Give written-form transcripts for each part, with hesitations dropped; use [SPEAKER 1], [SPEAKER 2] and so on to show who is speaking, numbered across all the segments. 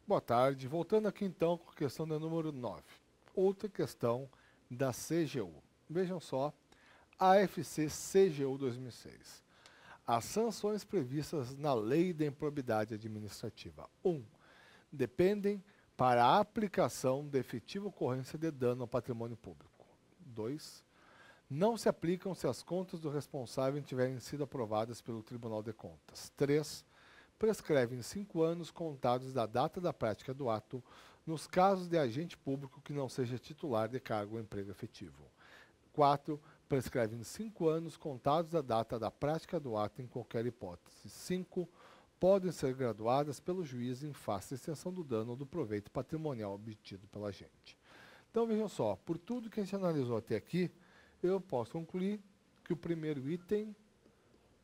[SPEAKER 1] Boa tarde. Voltando aqui então com a questão da número 9. Outra questão da CGU. Vejam só, AFC CGU 2006. As sanções previstas na Lei da Improbidade Administrativa. 1. Dependem para a aplicação da efetiva ocorrência de dano ao patrimônio público. 2. Não se aplicam se as contas do responsável tiverem sido aprovadas pelo Tribunal de Contas. 3. Prescrevem 5 anos contados da data da prática do ato, nos casos de agente público que não seja titular de cargo ou emprego efetivo. 4. Prescrevem 5 anos contados da data da prática do ato em qualquer hipótese. 5. Podem ser graduadas pelo juiz em face da extensão do dano ou do proveito patrimonial obtido pela agente. Então vejam só, por tudo que a gente analisou até aqui, eu posso concluir que o primeiro item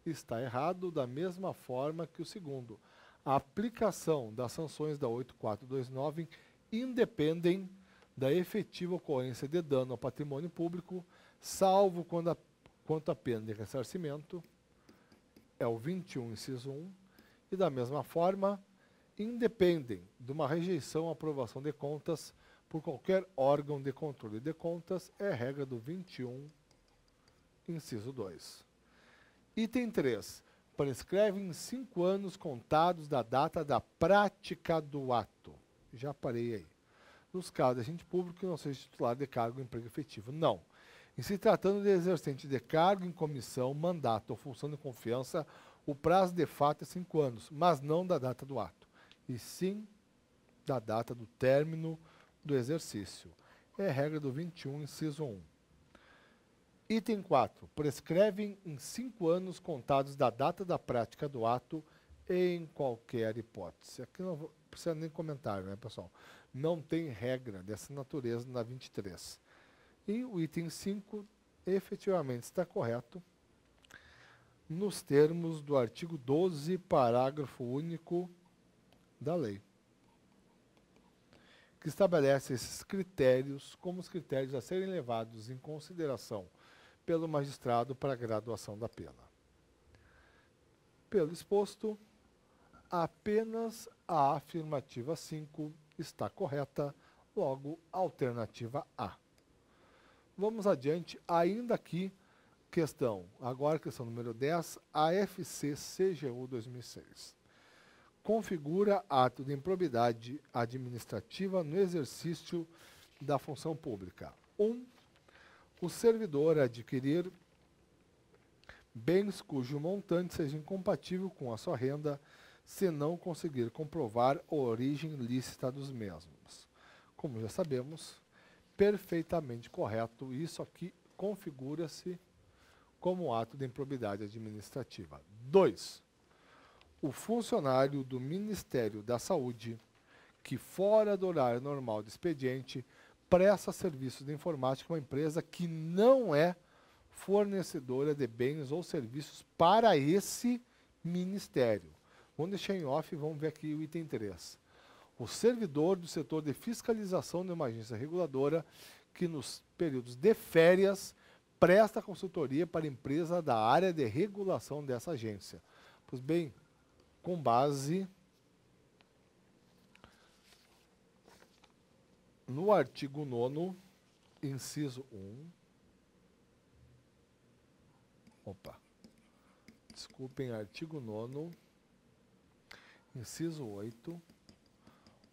[SPEAKER 1] está errado da mesma forma que o segundo. A aplicação das sanções da 8429 independem da efetiva ocorrência de dano ao patrimônio público, salvo quanto à pena de ressarcimento, é o 21, inciso 1, e da mesma forma, independem de uma rejeição à aprovação de contas por qualquer órgão de controle de contas, é a regra do 21, inciso 2. Item 3. Prescrevem 5 anos contados da data da prática do ato. Já parei aí. Nos casos de agente público que não seja titular de cargo ou emprego efetivo. Não. Em se tratando de exercente de cargo em comissão, mandato ou função de confiança, o prazo de fato é 5 anos, mas não da data do ato, e sim da data do término do exercício. É a regra do 21, inciso 1. Item 4. Prescrevem em 5 anos contados da data da prática do ato em qualquer hipótese. Aqui não precisa nem comentário, né, pessoal? Não tem regra dessa natureza na 23. E o item 5 efetivamente está correto nos termos do artigo 12, parágrafo único da lei, que estabelece esses critérios como os critérios a serem levados em consideração pelo magistrado para a graduação da pena. Pelo exposto, apenas a afirmativa 5 está correta, logo, alternativa A. Vamos adiante, ainda aqui, agora questão número 10, AFC CGU 2006. Configura ato de improbidade administrativa no exercício da função pública. 1. O servidor adquirir bens cujo montante seja incompatível com a sua renda, se não conseguir comprovar a origem lícita dos mesmos. Como já sabemos, perfeitamente correto, isso aqui configura-se como ato de improbidade administrativa. 2. O funcionário do Ministério da Saúde, que fora do horário normal de expediente, presta serviços de informática a uma empresa que não é fornecedora de bens ou serviços para esse ministério. Vamos deixar em off e vamos ver aqui o item 3. O servidor do setor de fiscalização de uma agência reguladora que nos períodos de férias presta consultoria para a empresa da área de regulação dessa agência. Pois bem, com base no artigo 9º, inciso 1. Artigo 9º, inciso 8.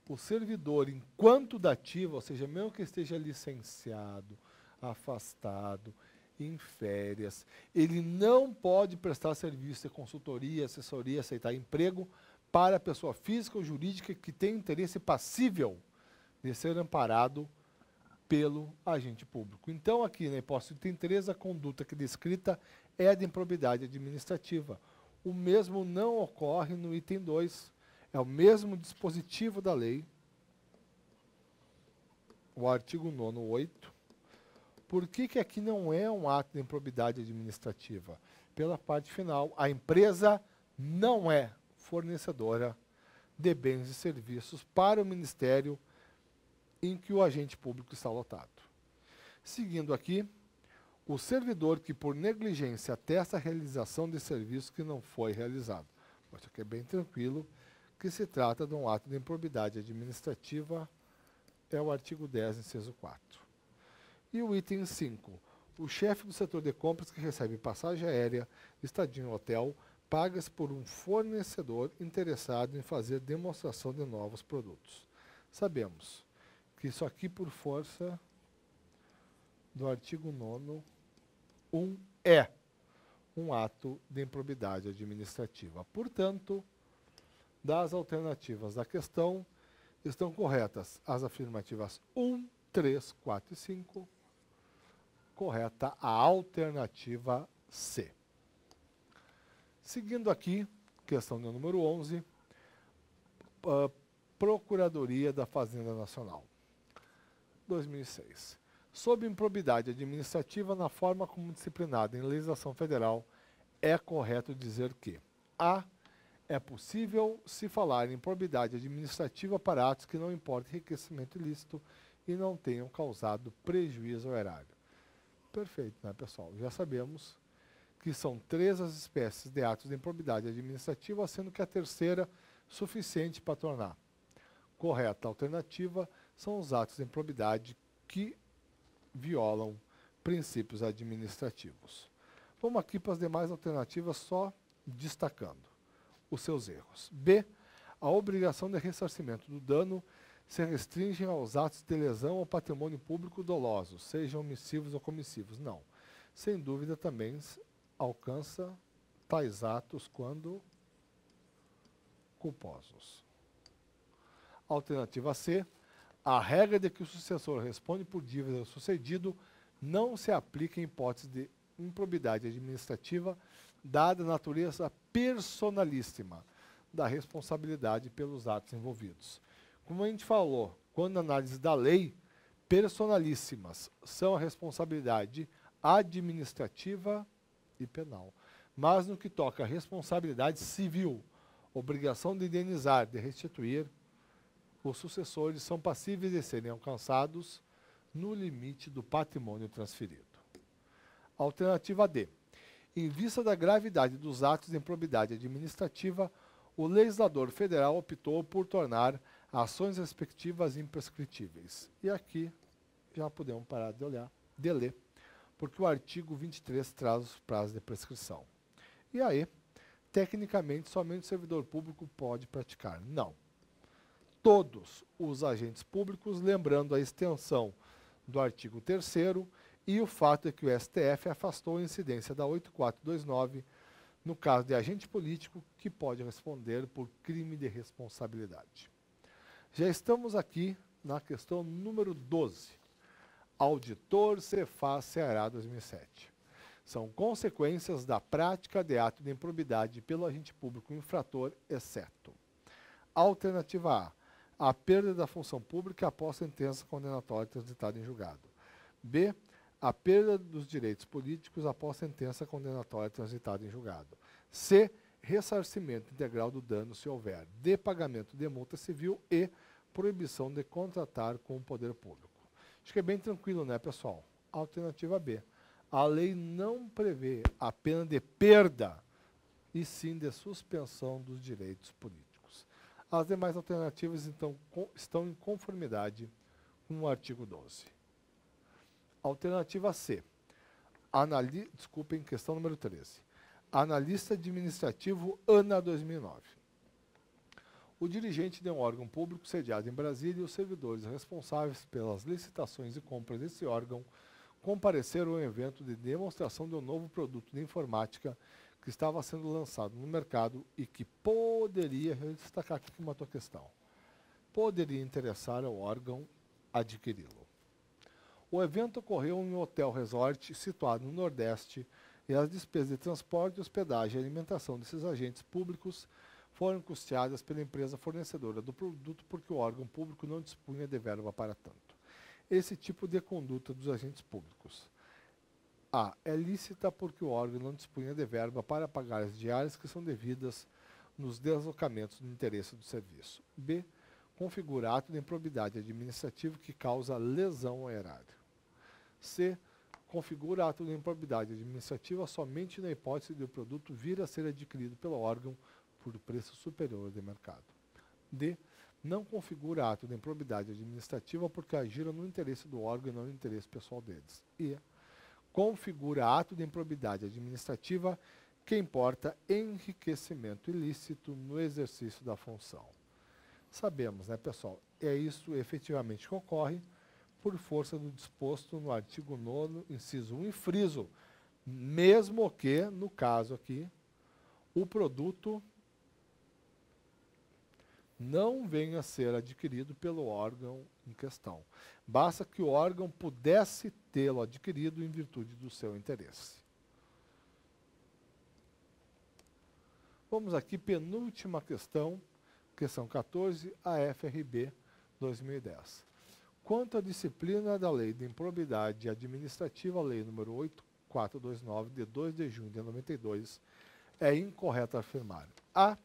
[SPEAKER 1] O servidor, enquanto dativo, ou seja, mesmo que esteja licenciado, afastado, em férias, ele não pode prestar serviço de consultoria, assessoria, aceitar emprego para a pessoa física ou jurídica que tem interesse passível de ser amparado pelo agente público. Então, aqui na hipótese item 3, a conduta que descrita é a de improbidade administrativa. O mesmo não ocorre no item 2. É o mesmo dispositivo da lei, o artigo 9º, 8. Por que aqui não é um ato de improbidade administrativa? Pela parte final, a empresa não é fornecedora de bens e serviços para o ministério em que o agente público está lotado. Seguindo aqui, o servidor que por negligência atesta a realização de serviço que não foi realizado. Isso aqui é bem tranquilo, que se trata de um ato de improbidade administrativa, é o artigo 10, inciso 4. E o item 5. O chefe do setor de compras que recebe passagem aérea, estadia em hotel, paga-se por um fornecedor interessado em fazer demonstração de novos produtos. Sabemos que isso aqui, por força do artigo 9º, 1 é um ato de improbidade administrativa. Portanto, das alternativas da questão, estão corretas as afirmativas 1, 3, 4 e 5. Correta a alternativa C. Seguindo aqui, questão do número 11, Procuradoria da Fazenda Nacional, 2006. Sob improbidade administrativa na forma como disciplinada em legislação federal, é correto dizer que a. É possível se falar em improbidade administrativa para atos que não importem enriquecimento ilícito e não tenham causado prejuízo ao erário. Perfeito, né, pessoal? Já sabemos que são 3 as espécies de atos de improbidade administrativa, sendo que a terceira suficiente para tornar correta a alternativa são os atos de improbidade que violam princípios administrativos. Vamos aqui para as demais alternativas, só destacando os seus erros. B. A obrigação de ressarcimento do dano se restringe aos atos de lesão ao patrimônio público dolosos, sejam omissivos ou comissivos. Não. Sem dúvida também alcança tais atos quando culposos. Alternativa C. A regra de que o sucessor responde por dívida do sucedido não se aplica em hipótese de improbidade administrativa, dada a natureza personalíssima da responsabilidade pelos atos envolvidos. Como a gente falou, quando a análise da lei, personalíssimas são a responsabilidade administrativa e penal. Mas no que toca à responsabilidade civil, obrigação de indenizar, de restituir, os sucessores são passíveis de serem alcançados no limite do patrimônio transferido. Alternativa D. Em vista da gravidade dos atos de improbidade administrativa, o legislador federal optou por tornar ações respectivas imprescritíveis. E aqui já podemos parar de ler, porque o artigo 23 traz os prazos de prescrição. E aí, tecnicamente, somente o servidor público pode praticar. Não. Todos os agentes públicos, lembrando a extensão do artigo 3º, e o fato é que o STF afastou a incidência da 8429 no caso de agente político que pode responder por crime de responsabilidade. Já estamos aqui na questão número 12. Auditor Cefaz Ceará 2007. São consequências da prática de ato de improbidade pelo agente público infrator, exceto. Alternativa A. A perda da função pública após sentença condenatória transitada em julgado. B. A perda dos direitos políticos após sentença condenatória transitada em julgado. C. Ressarcimento integral do dano se houver. D. Pagamento de multa civil. E. Proibição de contratar com o poder público. Acho que é bem tranquilo, né, pessoal? Alternativa B. A lei não prevê a pena de perda, e sim de suspensão dos direitos políticos. As demais alternativas, então, estão em conformidade com o artigo 12. Alternativa C. Desculpem, questão número 13. Analista administrativo ANA 2009. O dirigente de um órgão público sediado em Brasília e os servidores responsáveis pelas licitações e compras desse órgão compareceram ao evento de demonstração de um novo produto de informática que estava sendo lançado no mercado e que poderia, eu vou destacar aqui uma outra questão, poderia interessar ao órgão adquiri-lo. O evento ocorreu em um hotel resort situado no Nordeste e as despesas de transporte, hospedagem e alimentação desses agentes públicos foram custeadas pela empresa fornecedora do produto porque o órgão público não dispunha de verba para tanto. Esse tipo de conduta dos agentes públicos. A. É lícita porque o órgão não dispunha de verba para pagar as diárias que são devidas nos deslocamentos do interesse do serviço. B. Configura ato de improbidade administrativa que causa lesão ao erário. C. Configura ato de improbidade administrativa somente na hipótese de o produto vir a ser adquirido pelo órgão por preço superior de mercado. D. Não configura ato de improbidade administrativa porque agiram no interesse do órgão e não no interesse pessoal deles. E. Configura ato de improbidade administrativa que importa enriquecimento ilícito no exercício da função. Sabemos, né, pessoal? É isso efetivamente que ocorre por força do disposto no artigo 9º, inciso 1, e friso, mesmo que, no caso aqui, o produto não venha a ser adquirido pelo órgão em questão. Basta que o órgão pudesse tê-lo adquirido em virtude do seu interesse. Vamos aqui, penúltima questão, questão 14, a FRB 2010. Quanto à disciplina da Lei de Improbidade Administrativa, Lei nº 8429, de 2 de junho de 92, é incorreto afirmar. A.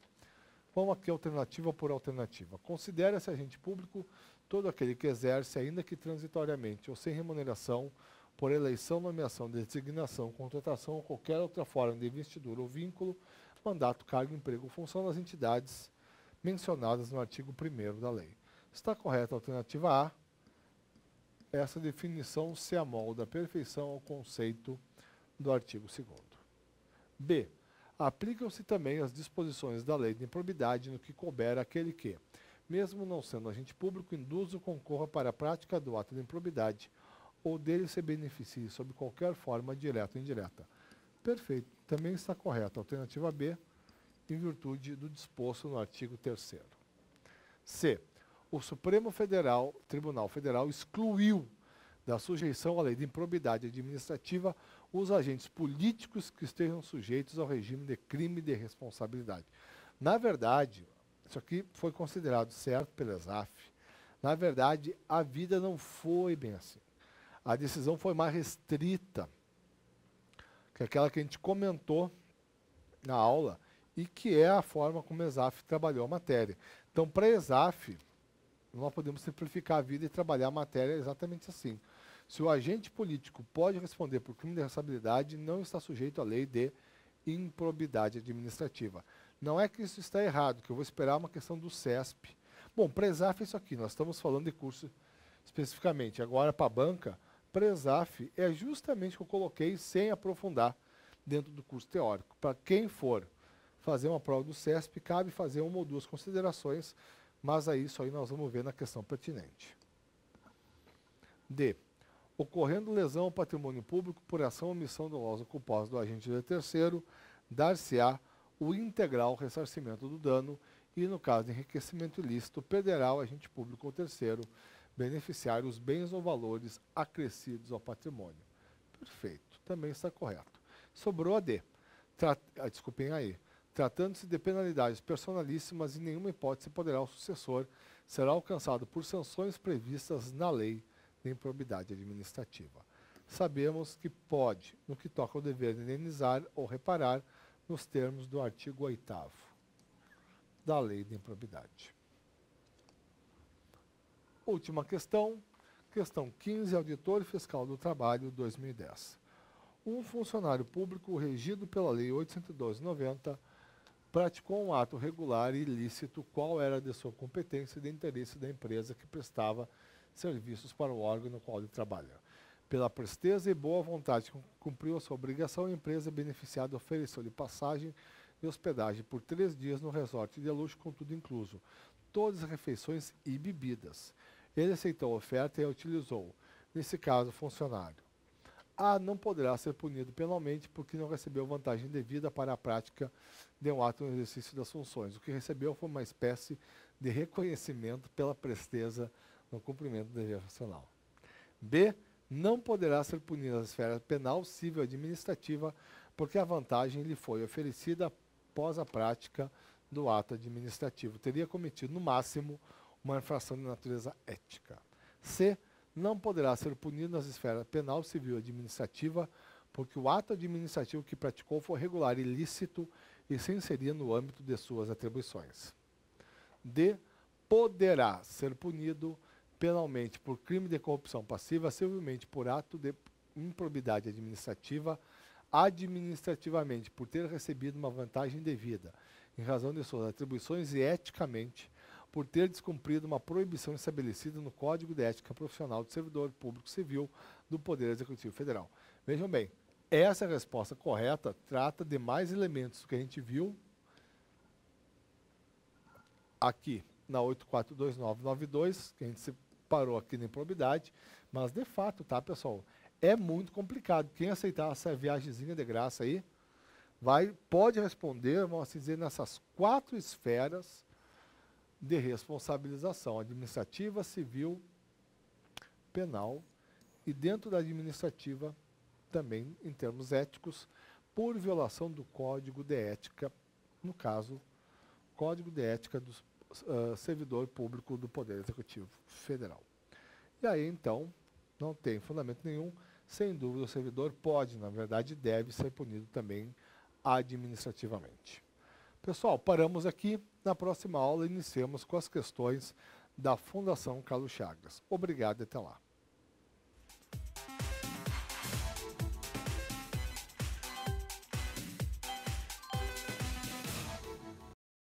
[SPEAKER 1] Vamos aqui alternativa por alternativa. Considera-se agente público todo aquele que exerce, ainda que transitoriamente ou sem remuneração, por eleição, nomeação, designação, contratação ou qualquer outra forma de investidura ou vínculo, mandato, cargo, emprego ou função nas entidades mencionadas no artigo 1º da lei. Está correta a alternativa A. Essa definição se amolda à perfeição ao conceito do artigo 2º. B. Aplicam-se também as disposições da lei de improbidade no que couber aquele que, mesmo não sendo agente público, induza ou concorra para a prática do ato de improbidade ou dele se beneficie sob qualquer forma, direta ou indireta. Perfeito. Também está correta a alternativa B, em virtude do disposto no artigo 3º. C. O Supremo Tribunal Federal excluiu da sujeição à lei de improbidade administrativa os agentes políticos que estejam sujeitos ao regime de crime de responsabilidade. Na verdade, isso aqui foi considerado certo pela ESAF. Na verdade, a vida não foi bem assim. A decisão foi mais restrita que aquela que a gente comentou na aula e que é a forma como a ESAF trabalhou a matéria. Então, para a ESAF, nós podemos simplificar a vida e trabalhar a matéria exatamente assim. Se o agente político pode responder por crime de responsabilidade, não está sujeito à lei de improbidade administrativa. Não é que isso está errado, que eu vou esperar uma questão do CESP. Bom, para a ESAF é isso aqui, nós estamos falando de curso especificamente. Agora, para a banca, para a ESAF é justamente o que eu coloquei sem aprofundar dentro do curso teórico. Para quem for fazer uma prova do CESP, cabe fazer uma ou duas considerações, mas aí isso aí nós vamos ver na questão pertinente. D. Ocorrendo lesão ao patrimônio público por ação ou omissão dolosa culposa do agente de terceiro, dar-se-á o integral ressarcimento do dano e, no caso de enriquecimento ilícito, perderá o agente público ou terceiro beneficiário os bens ou valores acrescidos ao patrimônio. Perfeito, também está correto. Sobrou a D. Desculpem aí. Tratando-se de penalidades personalíssimas, em nenhuma hipótese poderá o sucessor ser alcançado por sanções previstas na lei de improbidade administrativa. Sabemos que pode, no que toca ao dever de indenizar ou reparar, nos termos do artigo 8º da lei de improbidade. Última questão, questão 15, auditor fiscal do trabalho 2010. Um funcionário público regido pela lei 812/90 praticou um ato regular e ilícito, qual era de sua competência e de interesse da empresa que prestava serviços para o órgão no qual ele trabalha. Pela presteza e boa vontade que cumpriu a sua obrigação, a empresa beneficiada ofereceu-lhe passagem e hospedagem por 3 dias no resort de luxo, com tudo incluso, todas as refeições e bebidas. Ele aceitou a oferta e a utilizou. Nesse caso, o funcionário A não poderá ser punido penalmente porque não recebeu vantagem devida para a prática de um ato no exercício das funções. O que recebeu foi uma espécie de reconhecimento pela presteza no cumprimento do dever funcional. B. Não poderá ser punido na esfera penal, civil e administrativa porque a vantagem lhe foi oferecida após a prática do ato administrativo. Teria cometido, no máximo, uma infração de natureza ética. C. Não poderá ser punido nas esferas penal, civil e administrativa, porque o ato administrativo que praticou foi regular, ilícito e se inseria no âmbito de suas atribuições. D. Poderá ser punido penalmente por crime de corrupção passiva, civilmente por ato de improbidade administrativa, administrativamente por ter recebido uma vantagem devida, em razão de suas atribuições e eticamente por ter descumprido uma proibição estabelecida no Código de Ética Profissional do Servidor Público Civil do Poder Executivo Federal. Vejam bem, essa resposta correta trata de mais elementos do que a gente viu aqui na 842992, que a gente separou aqui na improbidade, mas de fato, tá, pessoal? É muito complicado. Quem aceitar essa viagemzinha de graça aí, pode responder, vamos assim dizer, nessas 4 esferas de responsabilização: administrativa, civil, penal, e dentro da administrativa também em termos éticos, por violação do Código de Ética, no caso, Código de Ética do Servidor Público do Poder Executivo Federal. E aí, então, não tem fundamento nenhum, sem dúvida o servidor pode, na verdade, deve ser punido também administrativamente. Pessoal, paramos aqui. Na próxima aula, iniciamos com as questões da Fundação Carlos Chagas. Obrigado e até lá.